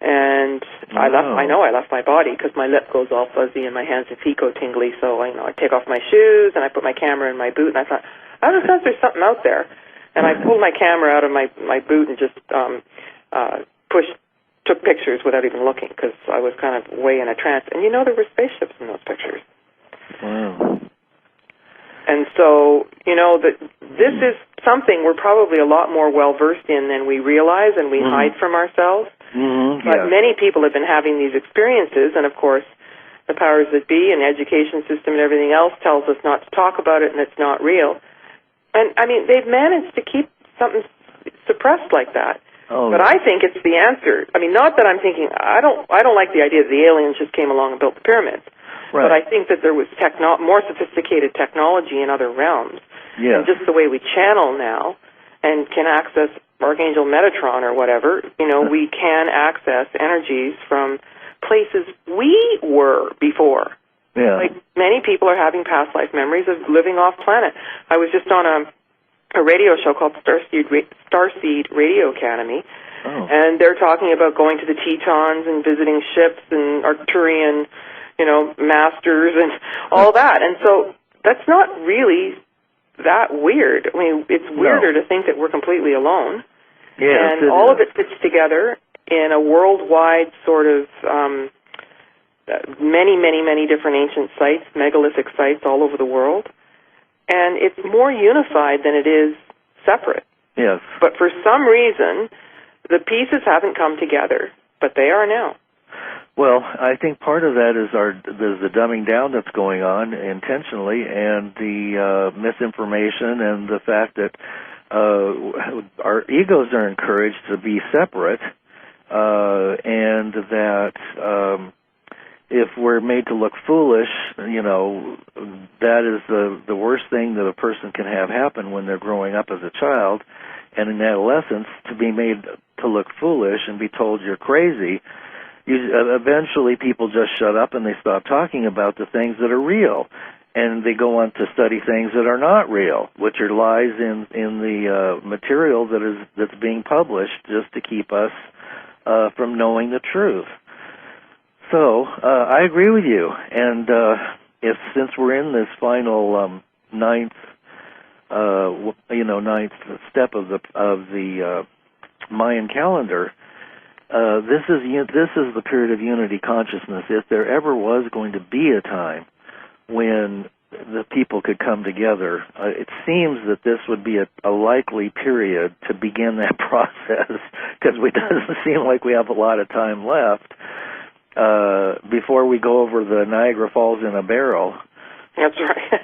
And I left my body because my lip goes all fuzzy and my hands and feet go tingly. So I take off my shoes and I put my camera in my boot, and I thought, I have a sense there's something out there. And I pulled my camera out of my boot and just took pictures without even looking, because I was kind of way in a trance. And there were spaceships in those pictures. Wow. And so, that this is something we're probably a lot more well-versed in than we realize, and we hide from ourselves. Mm-hmm. But many people have been having these experiences, and of course, the powers that be and the education system and everything else tells us not to talk about it, and it's not real. And, they've managed to keep something suppressed like that. Oh. But I think it's the answer. Not that I'm thinking, I don't like the idea that the aliens just came along and built the pyramids. Right. But I think that there was more sophisticated technology in other realms. Yeah. And just the way we channel now and can access Archangel Metatron or whatever, we can access energies from places we were before. Yeah. Like, many people are having past life memories of living off planet. I was just on a radio show called Starseed Radio Academy, and they're talking about going to the Tetons and visiting ships and Arcturian, masters and all that. And so that's not really that weird. It's weirder to think that we're completely alone. Yes, and all of it fits together in a worldwide sort of many, many, many different ancient sites, megalithic sites all over the world. And it's more unified than it is separate. Yes. But for some reason, the pieces haven't come together, but they are now. Well, I think part of that is the dumbing down that's going on intentionally, and the misinformation, and the fact that our egos are encouraged to be separate, and that if we're made to look foolish, that is the worst thing that a person can have happen when they're growing up as a child, and in adolescence, to be made to look foolish and be told you're crazy. Eventually people just shut up and they stop talking about the things that are real, and they go on to study things that are not real, which are lies in the material that's being published just to keep us from knowing the truth. So I agree with you, and since we're in this final ninth step of the Mayan calendar. This is the period of unity consciousness. If there ever was going to be a time when the people could come together, it seems that this would be a likely period to begin that process, because it doesn't seem like we have a lot of time left before we go over the Niagara Falls in a barrel. That's right.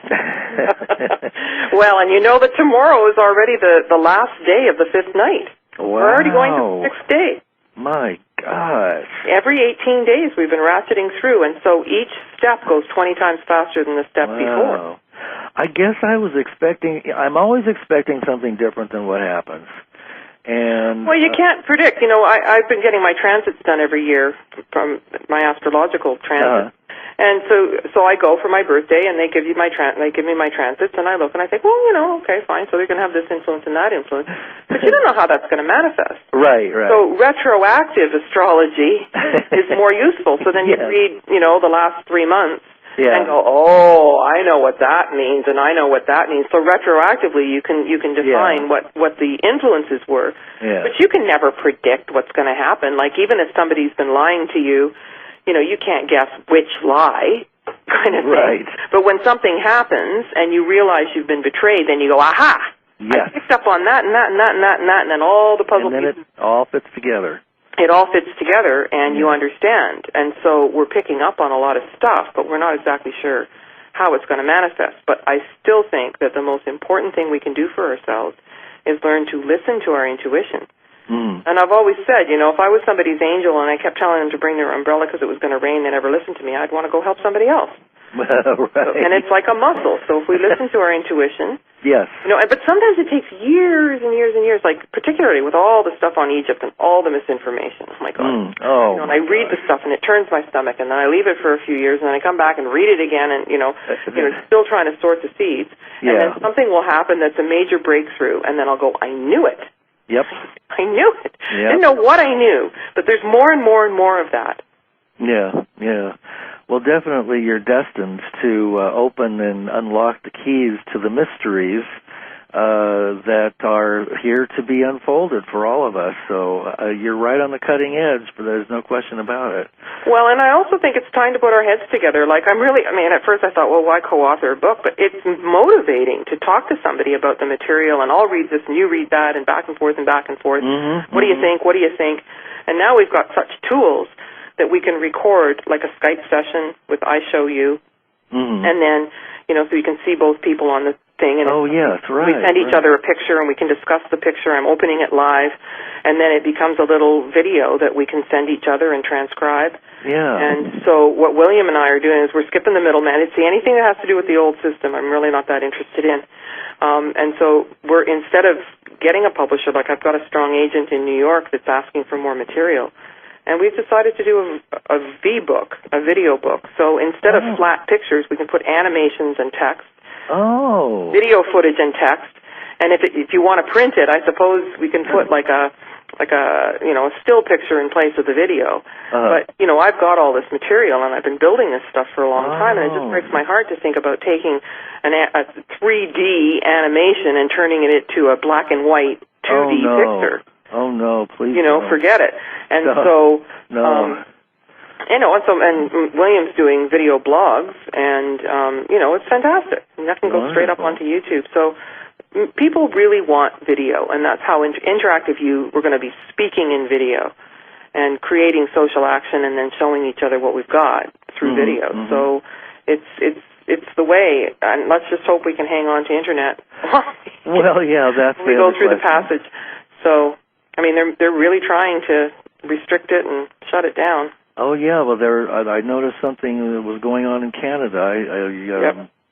Well, and that tomorrow is already the last day of the fifth night. Wow. We're already going to the sixth day. My gosh. Every 18 days we've been ratcheting through, and so each step goes 20 times faster than the step before. I guess I'm always expecting something different than what happens. And well, you can't predict. I've been getting my transits done every year from my astrological transit. And so I go for my birthday, and they give me my transits, and I look and I think, well, okay, fine. So they're going to have this influence and that influence, but you don't know how that's going to manifest. Right. So retroactive astrology is more useful. So then you read, the last 3 months, and go, oh, I know what that means, and I know what that means. So retroactively, you can define what the influences were, but you can never predict what's going to happen. Like, even if somebody's been lying to you. You can't guess which lie, kind of thing. Right. But when something happens and you realize you've been betrayed, then you go, aha! Yes. I picked up on that and that and that and that and that, and then all the puzzle pieces. It all fits together. It all fits together, and you understand. And so we're picking up on a lot of stuff, but we're not exactly sure how it's going to manifest. But I still think that the most important thing we can do for ourselves is learn to listen to our intuition. And I've always said, if I was somebody's angel and I kept telling them to bring their umbrella because it was going to rain, they never listened to me, I'd want to go help somebody else. Right. And it's like a muscle. So if we listen to our intuition, yes. But sometimes it takes years and years and years, like particularly with all the stuff on Egypt and all the misinformation. Oh my God. And I read the stuff and it turns my stomach, and then I leave it for a few years, and then I come back and read it again, and still trying to sort the seeds. And then something will happen that's a major breakthrough, and then I'll go, I knew it. Yep. I knew it. Yep. Didn't know what I knew, but there's more and more and more of that. Yeah, yeah. Well, definitely you're destined to open and unlock the keys to the mysteries that are here to be unfolded for all of us. So you're right on the cutting edge, but there's no question about it. Well, and I also think it's time to put our heads together. Like, at first I thought, well, why co-author a book? But it's motivating to talk to somebody about the material, and I'll read this and you read that, and back and forth and back and forth. Mm-hmm, what do you think? What do you think? And now we've got such tools that we can record, like a Skype session with I Show You, and then, so you can see both people on the thing. And yes, right. We send each other a picture, and we can discuss the picture. I'm opening it live, and then it becomes a little video that we can send each other and transcribe. Yeah. And so what William and I are doing is we're skipping the middleman. It's anything that has to do with the old system I'm really not that interested in. And so we're, instead of getting a publisher, like I've got a strong agent in New York that's asking for more material, and we've decided to do a V-book, a video book. So instead of flat pictures, we can put animations and text, video footage and text. And if you want to print it, I suppose we can put like a a still picture in place of the video. But I've got all this material, and I've been building this stuff for a long time, and it just breaks my heart to think about taking a 3D animation and turning it into a black and white 2D picture. Oh no, please! Forget it. And and William's doing video blogs, and it's fantastic. And that can go straight up onto YouTube. So people really want video, and that's how interactive we're going to be speaking in video and creating social action, and then showing each other what we've got through video. So it's the way, and let's just hope we can hang on to internet. Well, yeah, that's we go through the passage. So. They're really trying to restrict it and shut it down. Oh yeah, well, I noticed something that was going on in Canada.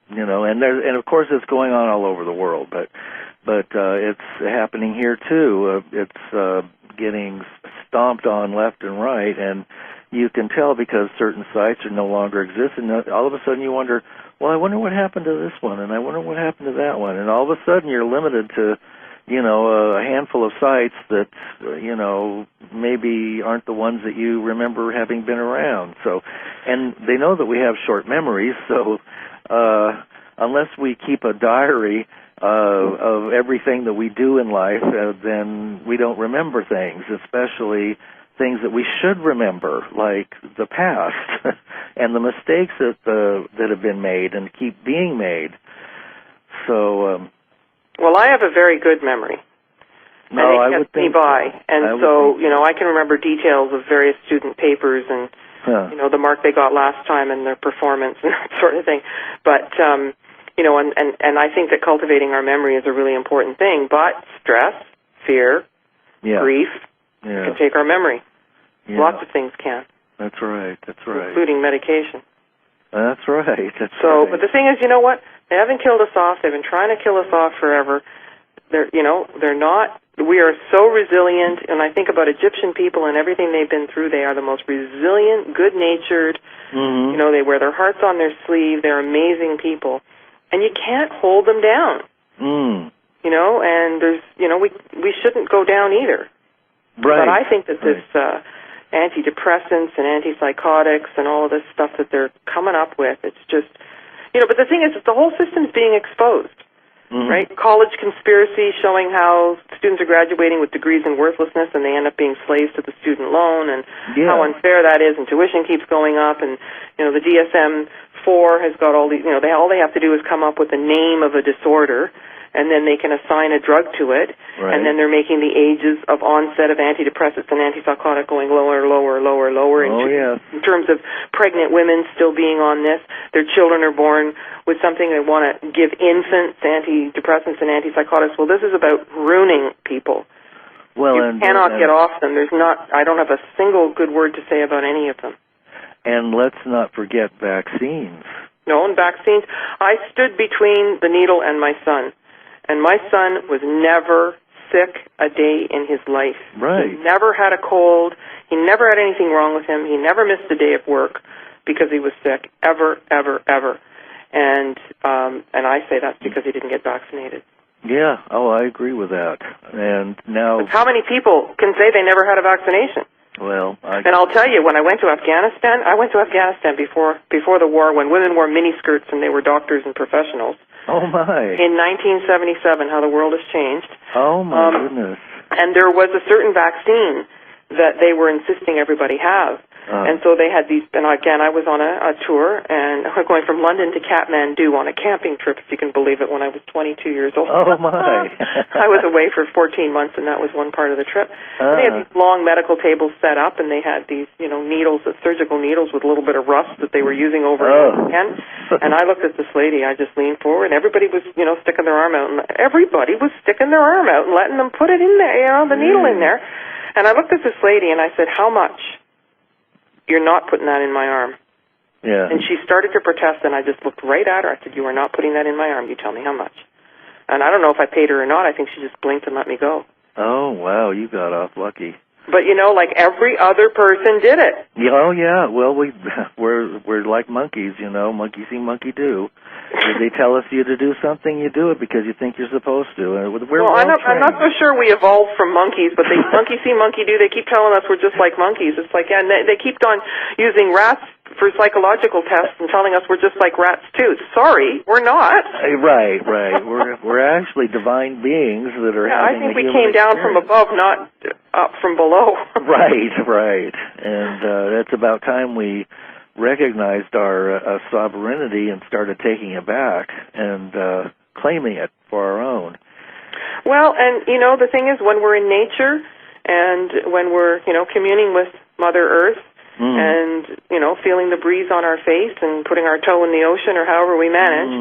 And of course it's going on all over the world, but it's happening here too. It's getting stomped on left and right, and you can tell because certain sites are no longer exist, and all of a sudden you wonder, well, I wonder what happened to this one, and I wonder what happened to that one, and all of a sudden you're limited to a handful of sites that, maybe aren't the ones that you remember having been around. So, and they know that we have short memories, so unless we keep a diary of everything that we do in life, then we don't remember things, especially things that we should remember, like the past and the mistakes that have been made and keep being made. So... Well, I have a very good memory. I would think me by. And so, I can remember details of various student papers and, the mark they got last time and their performance and that sort of thing. But, and I think that cultivating our memory is a really important thing. But stress, fear, grief can take our memory. Yeah. Lots of things can. That's right. Including medication. That's right. But the thing is, you know what? They haven't killed us off. They've been trying to kill us off forever. They're not. We are so resilient, and I think about Egyptian people and everything they've been through. They are the most resilient, good-natured. They wear their hearts on their sleeve. They're amazing people, and you can't hold them down. And there's, we shouldn't go down either. Right. But I think that this antidepressants and antipsychotics and all of this stuff that they're coming up with, it's just. But the thing is that the whole system's being exposed, right? College conspiracy showing how students are graduating with degrees in worthlessness and they end up being slaves to the student loan, and how unfair that is, and tuition keeps going up, and, the DSM-4 has got all these, all they have to do is come up with the name of a disorder, and then they can assign a drug to it, and then they're making the ages of onset of antidepressants and antipsychotic going lower, in terms of pregnant women still being on this. Their children are born with something they want to give infants, antidepressants and antipsychotics. Well, this is about ruining people. Well, you cannot get off them. I don't have a single good word to say about any of them. And let's not forget vaccines. No, and vaccines. I stood between the needle and my son. And my son was never sick a day in his life. Right. He never had a cold. He never had anything wrong with him. He never missed a day of work because he was sick, ever, ever, ever. And I say that's because he didn't get vaccinated. Yeah, I agree with that. And now... How many people can say they never had a vaccination? Well, And I'll tell you, when I went to Afghanistan, before the war, when women wore miniskirts and they were doctors and professionals. Oh, my. In 1977, how the world has changed. Oh, my goodness. And there was a certain vaccine that they were insisting everybody have. And so they had these, and again, I was on a tour, and going from London to Kathmandu on a camping trip, if you can believe it, when I was 22 years old. Oh, my. I was away for 14 months, and that was one part of the trip. And they had these long medical tables set up, and they had these, needles, surgical needles with a little bit of rust that they were using over and over again. And I looked at this lady, I just leaned forward, and everybody was, sticking their arm out, and everybody was sticking their arm out and letting them put it in there, the needle in there. And I looked at this lady, and I said, how much? You're not putting that in my arm. Yeah. And she started to protest, and I just looked right at her. I said, you are not putting that in my arm. You tell me how much. And I don't know if I paid her or not. I think she just blinked and let me go. Oh, wow, you got off lucky. But, like every other person did it. Yeah, oh, yeah. Well, we're like monkeys, Monkey see, monkey do. If they tell us you to do something, you do it because you think you're supposed to. I'm not so sure we evolved from monkeys, but they monkey see, monkey do. They keep telling us we're just like monkeys. It's like, and they keep on using rats for psychological tests and telling us we're just like rats too. Sorry, we're not. Right. We're actually divine beings that are having I think we human came down experience. from above, not up from below. Right. And it's about time we recognized our sovereignty and started taking it back and claiming it for our own. Well, and, the thing is, when we're in nature and when we're, communing with Mother Earth and, feeling the breeze on our face and putting our toe in the ocean or however we manage,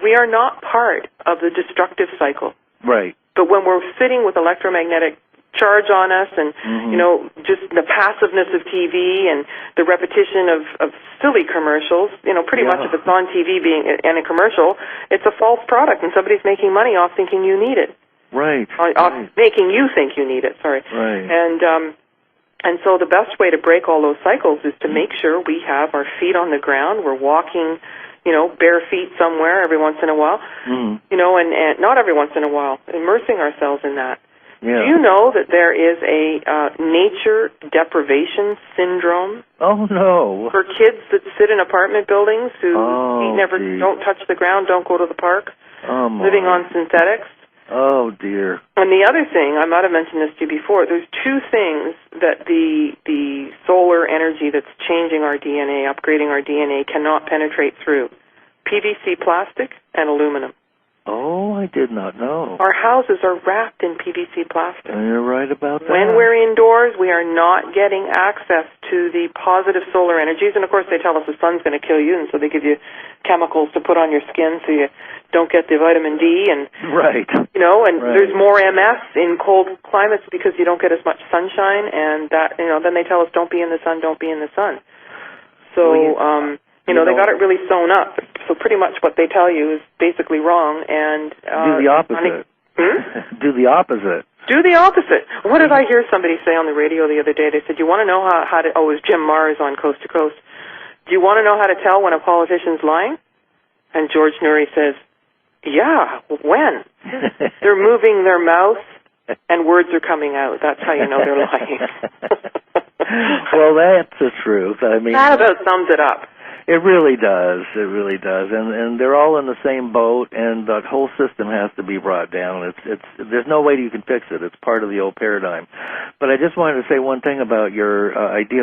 we are not part of the destructive cycle. Right. But when we're sitting with electromagnetic charge on us and, just the passiveness of TV and the repetition of silly commercials, pretty much if it's on TV and a commercial, it's a false product and somebody's making money off thinking you need it. Right. Off making you think you need it, sorry. Right. And so the best way to break all those cycles is to make sure we have our feet on the ground, we're walking, bare feet somewhere every once in a while, and not every once in a while, immersing ourselves in that. Yeah. Do you know that there is a nature deprivation syndrome? Oh, no. For kids that sit in apartment buildings who don't touch the ground, don't go to the park, living on synthetics. Oh, dear. And the other thing, I might have mentioned this to you before, there's two things that the solar energy that's changing our DNA, upgrading our DNA, cannot penetrate through. PVC plastic and aluminum. Oh, I did not know. Our houses are wrapped in PVC plastic. You're right about that. When we're indoors, we are not getting access to the positive solar energies. And, of course, they tell us the sun's going to kill you, and so they give you chemicals to put on your skin so you don't get the vitamin D. And, right. There's more MS in cold climates because you don't get as much sunshine. And, that, then they tell us don't be in the sun, don't be in the sun. So, they got it really sewn up. So pretty much what they tell you is basically wrong. And do the opposite. Do the opposite. Do the opposite. What did I hear somebody say on the radio the other day? They said, you want to know how to... Oh, it was Jim Mars on Coast to Coast. Do you want to know how to tell when a politician's lying? And George Noory says, yeah, when? They're moving their mouth and words are coming out. That's how you know they're lying. Well, that's the truth. I mean, that about sums it up. It really does. It really does. And they're all in the same boat, and the whole system has to be brought down. There's no way you can fix it. It's part of the old paradigm. But I just wanted to say one thing about your idea